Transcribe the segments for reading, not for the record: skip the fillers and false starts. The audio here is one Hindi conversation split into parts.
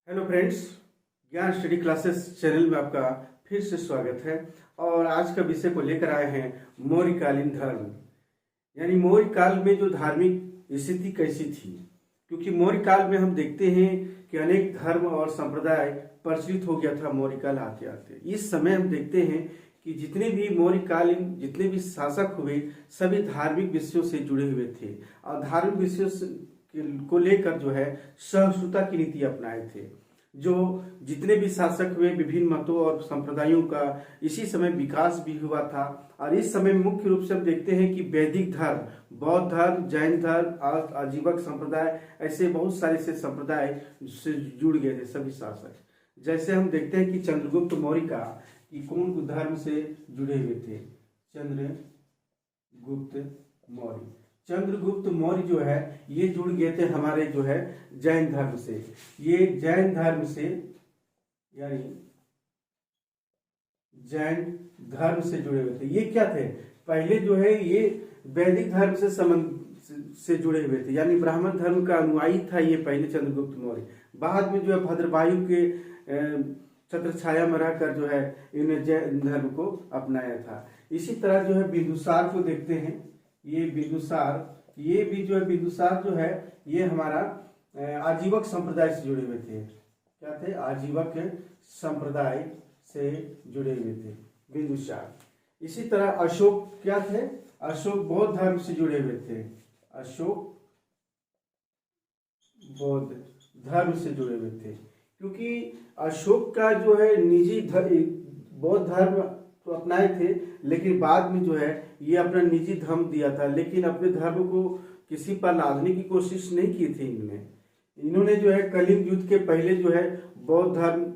हेलो फ्रेंड्स, ज्ञान स्टडी क्लासेस चैनल में आपका फिर से स्वागत है। और आज का विषय को लेकर आए हैं मौर्यकालीन धर्म, यानी मौर्य काल में जो धार्मिक स्थिति कैसी थी। क्योंकि मौर्य काल में हम देखते हैं कि अनेक धर्म और संप्रदाय प्रचलित हो गया था मौर्य काल आते आते। इस समय हम देखते हैं कि जितने भी मौर्यकालीन जितने भी शासक हुए सभी धार्मिक विषयों से जुड़े हुए थे और धार्मिक विषयों को लेकर जो है सहिष्णुता की नीति अपनाए थे। जो जितने भी शासक हुए विभिन्न मतों और संप्रदायों का इसी समय विकास भी हुआ था। और इस समय मुख्य रूप से हम देखते हैं कि वैदिक धर्म, बौद्ध धर्म, जैन धर्म और आजीवक संप्रदाय, ऐसे बहुत सारे से संप्रदाय से जुड़ गए थे सभी शासक। जैसे हम देखते हैं कि चंद्रगुप्त मौर्य का कि कौन धर्म से जुड़े हुए थे। चंद्रगुप्त मौर्य जो है ये जुड़ गए थे हमारे जो है जैन धर्म से। ये जैन धर्म से यानी जैन धर्म से जुड़े हुए थे। ये क्या थे? पहले जो है ये वैदिक धर्म से संबंध से जुड़े हुए थे, यानी ब्राह्मण धर्म का अनुयायी था ये पहले चंद्रगुप्त मौर्य। बाद में जो है भद्रवायु के छत्र छाया में रहकर जो है इन्हें जैन धर्म को अपनाया था। इसी तरह जो है बिंदुसार को देखते हैं। ये बिंदुसार, ये भी जो है बिंदुसार जो है ये हमारा आजीवक संप्रदाय से जुड़े हुए थे। क्या थे? आजीवक संप्रदाय से जुड़े हुए थे बिंदुसार। इसी तरह अशोक क्या थे? अशोक बौद्ध धर्म से जुड़े हुए थे। अशोक बौद्ध धर्म से जुड़े हुए थे क्योंकि अशोक का जो है निजी बौद्ध धर्म तो अपनाए थे, लेकिन बाद में जो है ये अपना निजी धर्म दिया था, लेकिन अपने धर्म को किसी पर लादने की कोशिश नहीं की थी। इन्होंने जो है कलिंग युद्ध के पहले जो है बौद्ध धर्म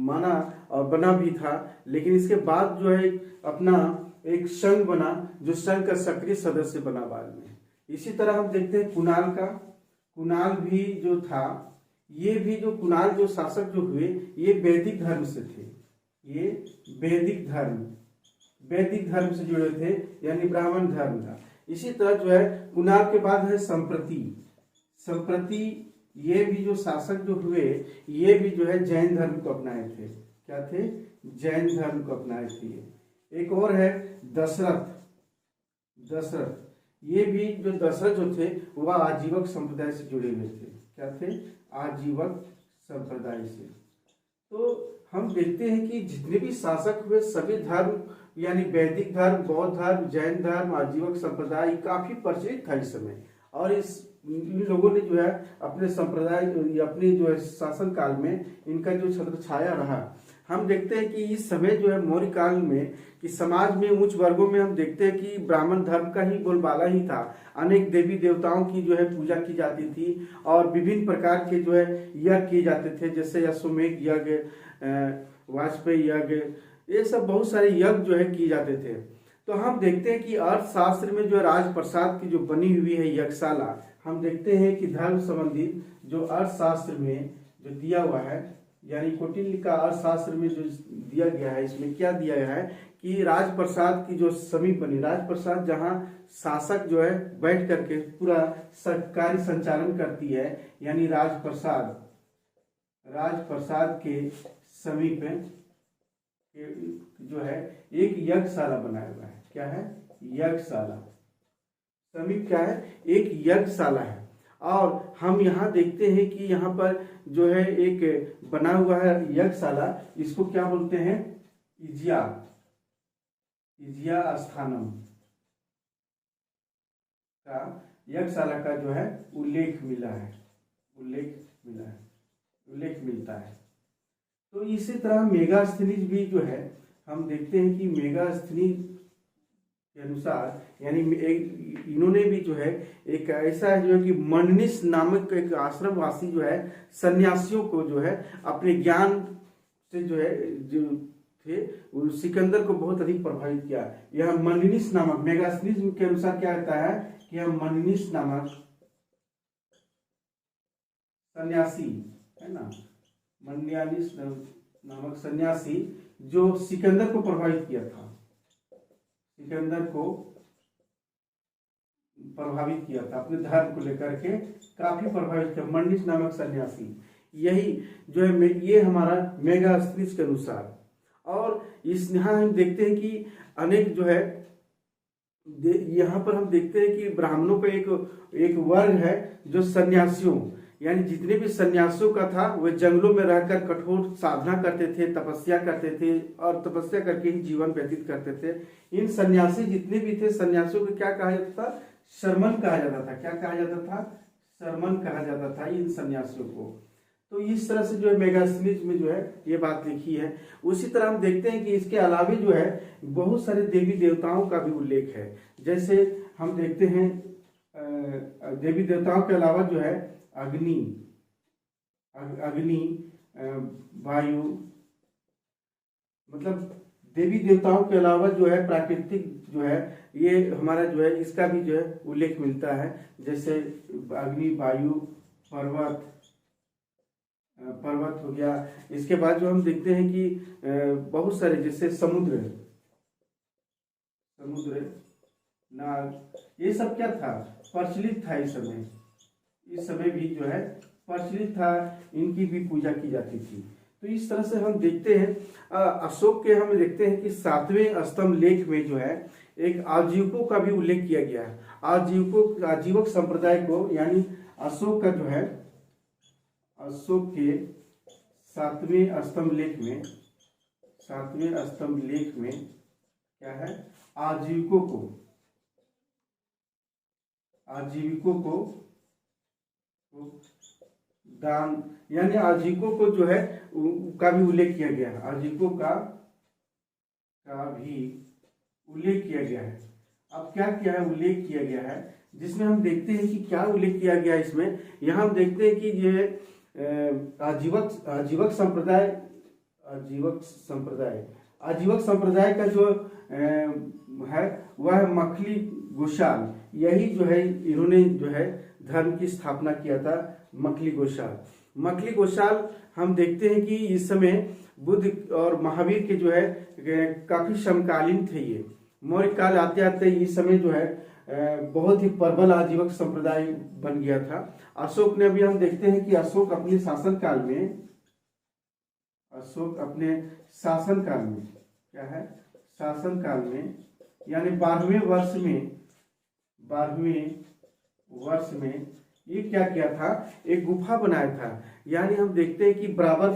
माना और बना भी था, लेकिन इसके बाद जो है अपना एक संघ बना जो संघ का सक्रिय सदस्य बना बाद में। इसी तरह हम देखते हैं कुणाल भी जो था, ये भी जो कुणाल जो शासक जो हुए ये वैदिक धर्म से थे। ये वैदिक धर्म से जुड़े थे, यानी ब्राह्मण धर्म था। इसी तरह जो है कुणाल के बाद है संप्रति। ये भी जो शासक जो हुए ये भी जो है जैन धर्म को अपनाए थे। क्या थे? जैन धर्म को अपनाए थे। एक और है दशरथ। ये भी जो दशरथ जो थे वह आजीवक संप्रदाय से जुड़े हुए थे। क्या थे? आजीवक संप्रदाय से। तो हम देखते हैं कि जितने भी शासक हुए सभी धर्म यानी वैदिक धर्म, बौद्ध धर्म, जैन धर्म, आजीवक संप्रदाय काफी प्रचलित था इस समय। और इन लोगों ने जो है अपने संप्रदाय अपने जो है शासन काल में इनका जो छत्र छाया रहा। हम देखते हैं कि इस समय जो है मौर्य काल में कि समाज में उच्च वर्गों में हम देखते हैं कि ब्राह्मण धर्म का ही बोलबाला ही था। अनेक देवी देवताओं की जो है पूजा की जाती थी और विभिन्न प्रकार के जो है यज्ञ किए जाते थे, जैसे अश्वमेध यज्ञ, वाजपेयी यज्ञ, ये सब बहुत सारे यज्ञ जो है किए जाते थे। तो हम देखते हैं कि अर्थशास्त्र में जो राजप्रसाद की जो बनी हुई है यज्ञशाला, हम देखते हैं कि धर्म संबंधी जो अर्थशास्त्र में जो दिया हुआ है, यानी कौटिल्य का अर्थशास्त्र में जो दिया गया है, इसमें क्या दिया गया है कि राजप्रसाद की जो समीप बनी, राजप्रसाद जहाँ शासक जो है बैठ करके पूरा सरकारी संचालन करती है, यानी राजप्रसाद के समीप जो है एक यज्ञशाला बनाया हुआ है। क्या है? यज्ञशाला। समीप क्या है? एक यज्ञशाला है। और हम यहाँ देखते हैं कि यहाँ पर जो है एक बना हुआ है यज्ञशाला, इसको क्या बोलते हैं? इजिया स्थानम का यज्ञशाला का जो है उल्लेख मिलता है। तो इसी तरह मेगास्थनीज भी जो है हम देखते हैं कि मेगास्थनीज के अनुसार, यानी इन्होंने भी जो है एक ऐसा है जो है कि मंडनिस नामक एक आश्रमवासी जो है सन्यासियों को जो है अपने ज्ञान से जो है जो थे वो सिकंदर को बहुत अधिक प्रभावित किया। यह मंडनिस नामक, मेगास्थनीज के अनुसार क्या कहता है कि यह मंडनिस नामक सन्यासी है ना, मंडियालिस नामक सन्यासी जो सिकंदर को प्रभावित किया था, अपने धर्म को लेकर के काफी प्रभावित किया। मंडिस नामक सन्यासी, यही जो है ये हमारा मेगास्थनीज के अनुसार। और इस यहाँ हम देखते हैं कि अनेक जो है यहाँ पर हम देखते हैं कि ब्राह्मणों का एक वर्ग है जो सन्यासियों, यानी जितने भी सन्यासियों का था वे जंगलों में रहकर कठोर साधना करते थे, तपस्या करते थे और तपस्या करके ही जीवन व्यतीत करते थे। इन सन्यासी जितने भी थे, सन्यासियों को क्या कहा जाता था? शर्मन कहा जाता था। क्या कहा जाता था? शर्मन कहा जाता था इन सन्यासियों को। तो इस तरह से जो है मेगास्थनीज में जो है ये बात लिखी है। उसी तरह हम देखते हैं कि इसके अलावे जो है बहुत सारे देवी देवताओं का भी उल्लेख है। जैसे हम देखते हैं देवी देवताओं के अलावा जो है अग्नि, वायु, मतलब देवी देवताओं के अलावा जो है प्राकृतिक जो है ये हमारा जो है इसका भी जो है उल्लेख मिलता है। जैसे अग्नि, वायु, पर्वत हो गया। इसके बाद जो हम देखते हैं कि बहुत सारे जैसे समुद्र, नाग, ये सब क्या था? प्रचलित था इस समय भी जो है प्रचलित था, इनकी भी पूजा की जाती थी। तो इस तरह से हम देखते हैं अशोक के हम देखते हैं कि 7वें स्तंभ लेख में जो है एक आजीविकों का भी उल्लेख किया गया है। आजीवक संप्रदाय को, यानी अशोक का जो है अशोक के 7वें स्तंभ लेख में क्या है? आजीविकों को दान, यानी आजीविकों को जो है का भी उल्लेख किया गया है। आजीविकों का भी उल्लेख किया गया है। अब क्या क्या है उल्लेख किया गया है, जिसमें हम देखते हैं कि क्या उल्लेख किया गया है इसमें। यहाँ हम देखते हैं कि ये आजीवक संप्रदाय का जो है वह मखली गोशाल, यही जो है इन्होंने जो है धर्म की स्थापना किया था। मखली गोशाल हम देखते हैं कि इस समय बुद्ध और महावीर के जो है काफी समकालीन थे। ये मौर्य काल आते आते इस समय जो है बहुत ही प्रबल आजीवक संप्रदाय बन गया था। अशोक ने भी हम देखते हैं कि अशोक अपने शासन काल में क्या है? शासन काल में यानी 12वें वर्ष में ये क्या किया था? एक गुफा बनाया था। यानी हम देखते हैं कि बराबर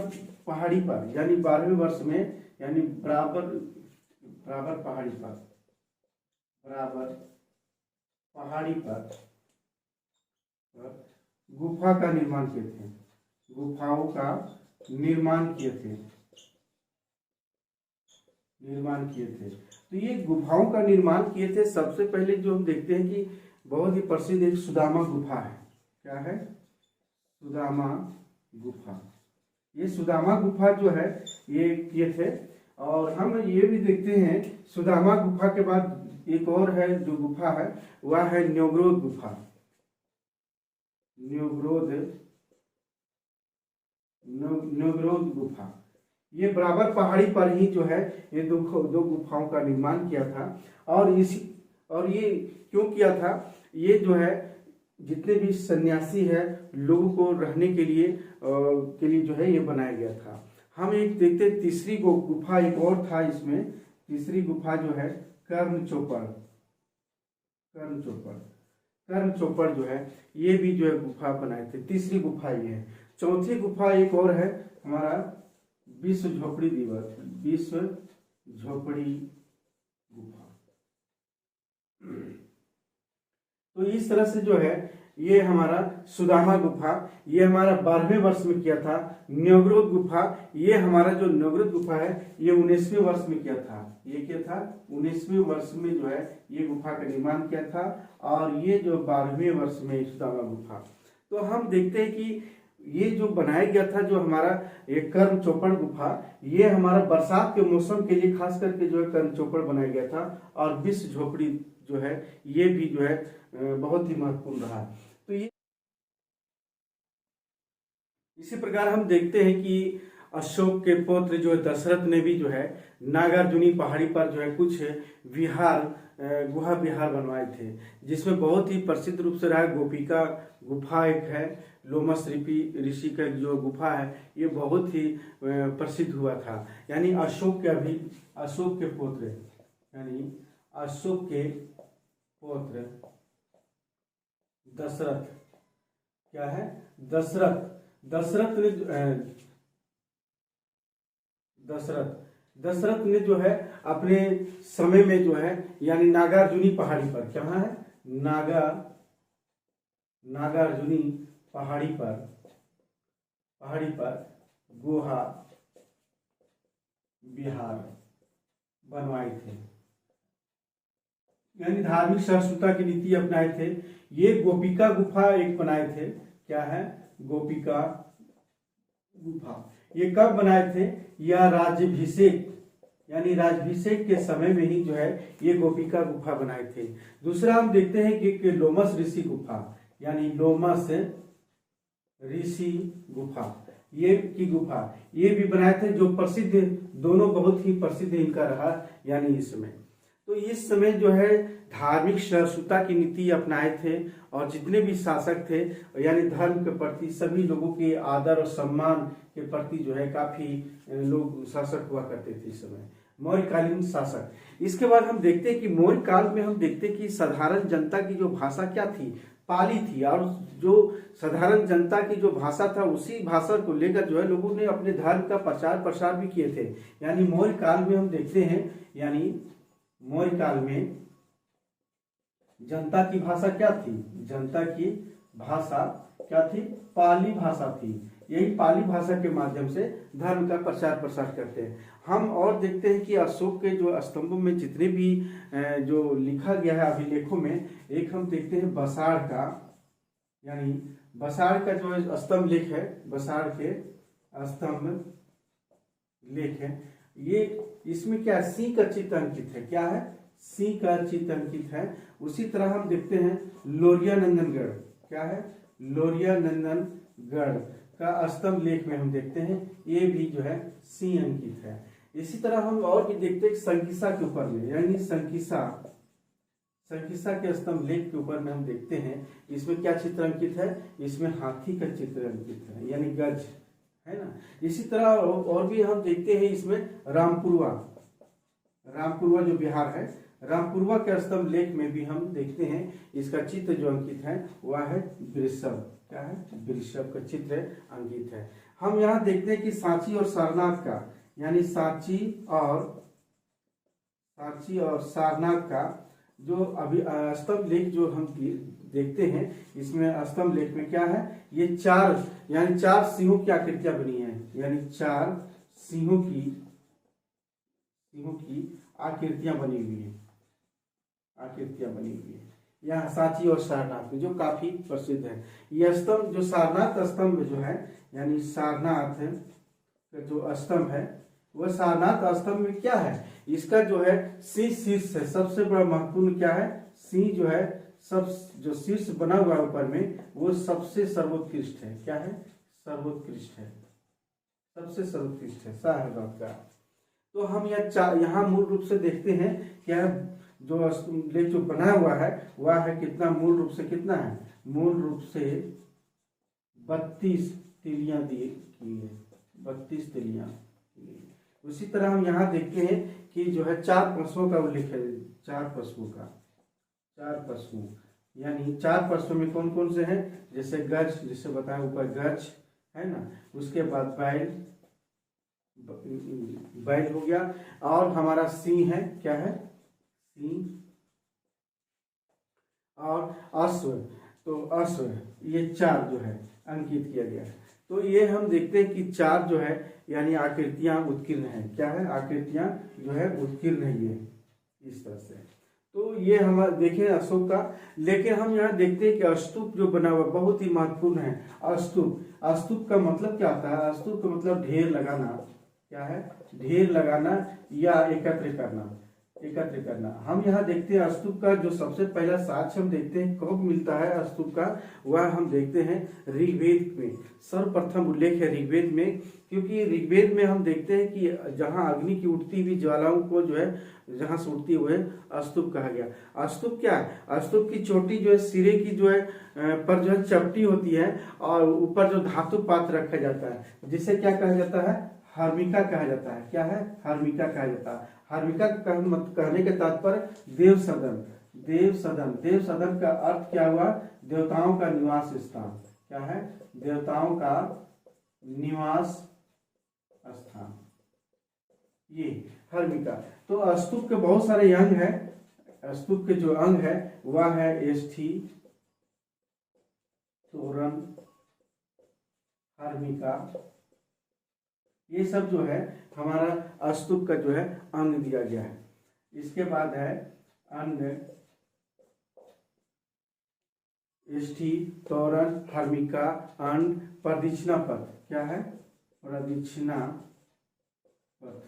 पहाड़ी पर, यानी 12वें वर्ष में, यानी बराबर पहाड़ी पर गुफा का निर्माण किए थे। गुफाओं का निर्माण किए थे। तो ये गुफाओं का निर्माण किए थे। सबसे पहले जो हम देखते हैं कि बहुत ही प्रसिद्ध एक सुदामा गुफा है। क्या है? सुदामा गुफा। ये सुदामा गुफा जो है ये किए थे। और हम ये भी देखते हैं सुदामा गुफा के बाद एक और है जो गुफा है, वह है न्योग्रोध गुफा। न्योग्रोध गुफा, ये बराबर पहाड़ी पर ही जो है ये दो गुफाओं का निर्माण किया था। और ये क्यों किया था? ये जो है जितने भी सन्यासी है लोगों को रहने के लिए जो है ये बनाया गया था। हम एक देखते तीसरी गुफा एक और था इसमें। तीसरी गुफा जो है कर्ण चौपड़ जो है ये भी जो है गुफा बनाए थे। तीसरी गुफा ये है। चौथी गुफा एक और है हमारा विश्व झोपड़ी गुफा। तो इस तरह से जो है ये हमारा सुदामा गुफा, ये हमारा 12वें वर्ष में किया था। न्योग्रोध गुफा, ये हमारा जो न्योग्रोध गुफा है ये 19वें वर्ष में किया था। ये क्या था? 19वें वर्ष में जो है ये गुफा का निर्माण किया था। और ये जो 12वें वर्ष में सुदामा गुफा। तो हम देखते हैं कि ये जो बनाया गया था जो हमारा ये कर्ण चौपड़ गुफा, ये हमारा बरसात के मौसम के लिए खास करके जो है कर्ण चौपड़ बनाया गया था। और विश्व झोपड़ी जो है ये भी जो है बहुत ही महत्वपूर्ण रहा। तो ये इसी प्रकार हम देखते हैं कि अशोक के पुत्र जो है दशरथ ने भी जो है नागार्जुनी पहाड़ी पर जो है कुछ गुहा विहार बनवाए थे, जिसमें बहुत ही प्रसिद्ध रूप से रहा गुफा एक है, लोमस ऋषि का जो गुफा है ये बहुत ही प्रसिद्ध हुआ था। यानी अशोक के पुत्र, यानी अशोक के पुत्र दशरथ, क्या है, दशरथ ने जो है अपने समय में जो है, यानी नागार्जुनी पहाड़ी पर, कहाँ है, नागार्जुनी पहाड़ी पर गुहा विहार बनवाए थे, यानी धार्मिक सहिष्णुता की नीति अपनाए थे। ये गोपिका गुफा एक बनाए थे, क्या है, गोपिका गुफा। ये कब बनाए थे, यह राज्याभिषेक, यानी राज्याभिषेक के समय में ही जो है ये गोपिका गुफा बनाए थे। दूसरा हम देखते हैं कि लोमस ऋषि गुफा, यानी लोमस ऋषि गुफा, ये की गुफा ये भी बनाए थे, जो प्रसिद्ध, दोनों बहुत ही प्रसिद्ध इनका रहा, यानी इस समय। तो इस समय जो है धार्मिक सहिष्णुता की नीति अपनाए थे, और जितने भी शासक थे, यानी धर्म के प्रति सभी लोगों के आदर और सम्मान के प्रति जो है काफी लोग शासक हुआ करते थे इस समय, मौर्यकालीन शासक। इसके बाद हम देखते हैं कि मौर्य काल में हम देखते हैं कि साधारण जनता की जो भाषा क्या थी, पाली थी, और जो साधारण जनता की जो भाषा था उसी भाषा को लेकर जो है लोगों ने अपने धर्म का प्रचार प्रसार भी किए थे। यानी मौर्य काल में हम देखते हैं, यानी मौर्य काल में जनता की भाषा क्या थी, जनता की भाषा क्या थी, पाली भाषा थी। यही पाली भाषा के माध्यम से धर्म का प्रचार प्रसार करते हैं हम। और देखते हैं कि अशोक के जो स्तंभों में जितने भी जो लिखा गया है अभिलेखों में, एक हम देखते हैं बसाड़ का, यानी बसाड़ का जो स्तंभ लेख है, बसाड़ के स्तंभ लेख है, ये इसमें क्या सिंह का चित्र अंकित है, क्या है, सिंह का चित्र अंकित है। उसी तरह हम देखते हैं लोरिया नंदनगढ़, क्या है, लोरिया नंदनगढ़ का स्तंभ लेख में हम देखते हैं ये भी जो है सिंह अंकित है। इसी तरह हम और भी देखते हैं संकिसा के ऊपर में, यानी संकिसा के स्तंभ लेख के ऊपर में हम देखते हैं इसमें क्या चित्र अंकित है, इसमें हाथी का चित्र अंकित है, यानी गज, है ना। इसी तरह और भी हम देखते हैं इसमें रामपुरवा जो बिहार है, रामपुरवा के स्तंभ लेख में भी हम देखते हैं इसका चित्र जो अंकित है वह है वृषभ, क्या है, वृषभ का चित्र अंकित है। हम यहाँ देखते हैं कि सांची और सारनाथ का, यानी सांची और सारनाथ का जो अभी स्तंभ लेख जो हम देखते हैं, इसमें स्तंभ लेख में क्या है, ये चार सिंहों की आकृतियां बनी है, यानी 4 सिंहों की आकृतियां बनी हुई है, यहाँ सांची और सारनाथ में, जो काफी प्रसिद्ध है। यह स्तंभ जो सारनाथ स्तंभ जो है, यानी सारनाथ का जो स्तंभ है, वह सारनाथ स्तंभ में क्या है, इसका जो है सिंह शीर्ष है, सबसे बड़ा महत्वपूर्ण क्या है, सिंह जो है सब जो शीर्ष बना हुआ है ऊपर में, वो सबसे सर्वोत्कृष्ट है, क्या है, सर्वोत्कृष्ट है, सबसे सर्वोत्कृष्ट है सारनाथ का। तो हम यहाँ मूल रूप से देखते हैं क्या जो लेख जो बना हुआ है वह है कितना, मूल रूप से कितना है, मूल रूप से 32 तिलियां दी की है, 32 तिलियां। उसी तरह हम यहाँ देखते हैं कि जो है 4 पशुओं का उल्लेख है, 4 पशु, यानी 4 पशु में कौन कौन से हैं, जैसे गज, जिसे बताया ऊपर गज है ना, उसके बाद बैल हो गया, और हमारा सिंह है, क्या है, सिंह, और अश्व, तो अश्व, ये 4 जो है अंकित किया गया है। तो ये हम देखते हैं कि 4 जो है यानी आकृतियां उत्कीर्ण है, क्या है, आकृतियां जो है उत्कीर्ण है, ये इस तरह से। तो ये हम देखें अशोक का। लेकिन हम यहाँ देखते हैं कि स्तूप जो बना हुआ बहुत ही महत्वपूर्ण है। स्तूप का मतलब क्या होता है, स्तूप का मतलब ढेर लगाना, क्या है, ढेर लगाना या एकत्र करना। एकत्र करना। हम यहाँ देखते हैं स्तूप का जो सबसे पहला साक्ष्य हम देखते हैं कब मिलता है स्तूप का, वह हम देखते हैं ऋग्वेद में। सर्वप्रथम उल्लेख है ऋग्वेद में, क्योंकि ऋग्वेद में हम देखते हैं कि जहाँ अग्नि की उठती हुई ज्वालाओं को जो है जहाँ से उठती हुए स्तूप कहा गया। स्तूप क्या है? स्तूप की चोटी जो है सिरे की जो है पर जो है चपटी होती है और ऊपर जो धातु पात्र रखा जाता है, जिसे क्या कहा जाता है? हर्मिका कहा जाता है। क्या है? हर्मिका कहा जाता है। हर्मिका कहने के तात्पर्य देव सदन। देव सदन, देव सदन का अर्थ क्या हुआ? देवताओं का निवास स्थान। क्या है? देवताओं का निवास स्थान, ये हर्मिका। तो स्तूप के बहुत सारे अंग है। स्तूप के जो अंग है वह है एष्ठी, तोरण, हर्मिका, ये सब जो है हमारा स्तूप का जो है अंग दिया गया है। इसके बाद है अंग, एष्ठी, तोरण, हर्मिका, अंग, प्रदक्षिणा पथ। क्या है? प्रदक्षिणा पथ।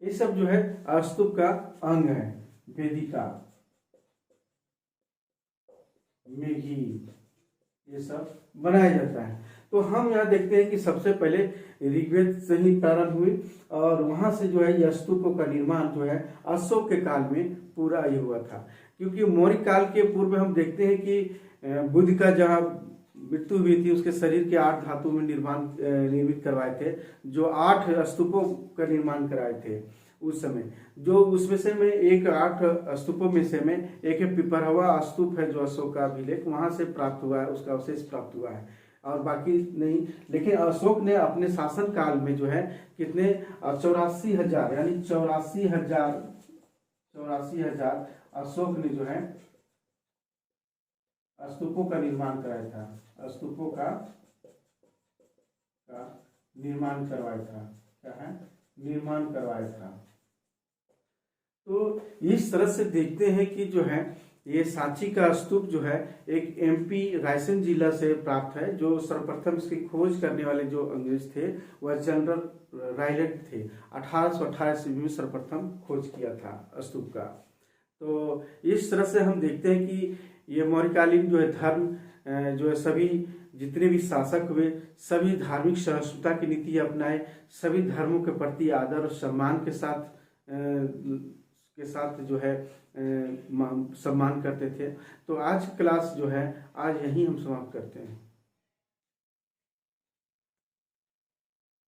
ये सब जो है स्तूप का अंग है। वेदिका, मेघी, ये सब बनाया जाता है। तो हम यहाँ देखते हैं कि सबसे पहले ऋग्वेद से ही प्रारंभ हुई और वहां से जो है यह स्तूपों का निर्माण जो है अशोक के काल में पूरा ये हुआ था। क्योंकि मौर्य काल के पूर्व हम देखते हैं कि बुद्ध का जहाँ मृत्यु हुई थी उसके शरीर के 8 धातु में निर्मित करवाए थे, जो 8 स्तूपों का निर्माण कराए थे उस समय। जो उसमें से में एक 8 स्तूपों में से में एक पिपरहवा स्तूप है जो अशोक का अभिलेख वहां से प्राप्त हुआ है, उसका अवशेष प्राप्त हुआ है और बाकी नहीं। लेकिन अशोक ने अपने शासन काल में जो है कितने 84,000 यानी 84,000 अशोक ने जो है स्तूपों का निर्माण कराया था। स्तूपों का निर्माण करवाया था। क्या है? निर्माण करवाया था। तो इस तरह से देखते हैं कि जो है ये सांची का स्तूप जो है एक एमपी रायसेन जिला से प्राप्त है। जो सर्वप्रथम इसकी खोज करने वाले जो अंग्रेज थे वह जनरल रायलेट थे। 1818 ईस्वी में सर्वप्रथम खोज किया था स्तूप का। तो इस तरह से हम देखते हैं कि ये मौर्यकालीन जो है धर्म जो है सभी जितने भी शासक हुए सभी धार्मिक सहिष्णुता की नीति अपनाए, सभी धर्मों के प्रति आदर और सम्मान के साथ जो है सम्मान करते थे। तो आज क्लास जो है आज यहीं हम समाप्त करते हैं।